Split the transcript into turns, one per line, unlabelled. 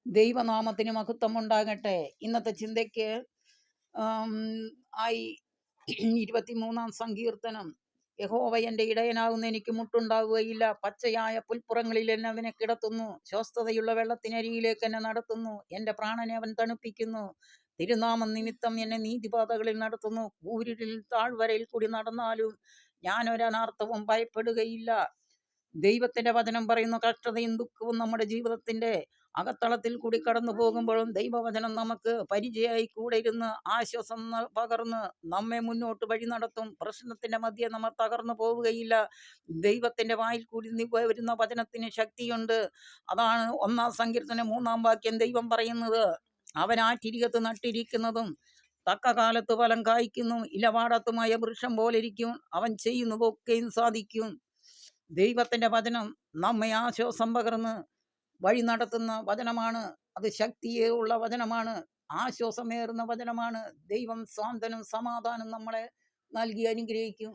ദൈവനാമത്തിന് മഹത്വം ഉണ്ടാകട്ടെ. ഇന്നത്തെ ചിന്തയ്ക്ക് ആം, ആയി 23-ാം സങ്കീർത്തനം. യഹോവ എൻ്റെ ഇടയനാകുന്ന എനിക്ക് മുട്ടുണ്ടാവുകയില്ല. പച്ചയായ പുൽപ്പുറങ്ങളിൽ എന്നെ അവനെ കിടത്തുന്നു. സ്വസ്ഥതയുള്ള വെള്ളത്തിനരികിലേക്ക് എന്നെ നടത്തുന്നു. എൻ്റെ പ്രാണനെ അവൻ തണുപ്പിക്കുന്നു. തിരുനാമം നിമിത്തം എന്നെ നീതിപാതകളിൽ നടത്തുന്നു. ഊരിൽ താഴ്വരയിൽ കൂടി നടന്നാലും ഞാൻ ഒരനർത്ഥവും ഭയപ്പെടുകയില്ല. ദൈവത്തിന്റെ വചനം പറയുന്നു, കഷ്ടതയും ദുഃഖവും നമ്മുടെ ജീവിതത്തിന്റെ അകത്തളത്തിൽ കൂടി കടന്നു പോകുമ്പോഴും ദൈവവചനം നമുക്ക് പരിചയമായി കൂടെ ഇരുന്ന് ആശ്വാസം പകർന്ന് നമ്മെ മുന്നോട്ട് വഴി നടത്തും. പ്രശ്നത്തിന്റെ മധ്യേ നമ്മൾ തകർന്നു പോവുകയില്ല. ദൈവത്തിന്റെ വായിൽ കൂടി വരുന്ന വചനത്തിന് ശക്തിയുണ്ട്. അതാണ് 1-ാം സങ്കീർത്തനം 3-ാം വാക്യം ദൈവം പറയുന്നത്. അവൻ ആറ്റിരികത്ത് നട്ടിരിക്കുന്നതും തക്ക കാലത്ത് ഫലം കായ്ക്കുന്നു, ഇലവാടത്തുമായ വൃക്ഷം പോലിരിക്കും. അവൻ ചെയ്യുന്നതൊക്കെയും സാധിക്കും. ദൈവത്തിന്റെ വചനം നമ്മെ ആശ്വാസം പകർന്ന് വഴി നടത്തുന്ന വചനമാണ്. അത് ശക്തിയുള്ള വചനമാണ്, ആശ്വാസമേറുന്ന വചനമാണ്. ദൈവം സ്വാന്തനും സമാധാനം നമ്മളെ നൽകി അനുഗ്രഹിക്കും.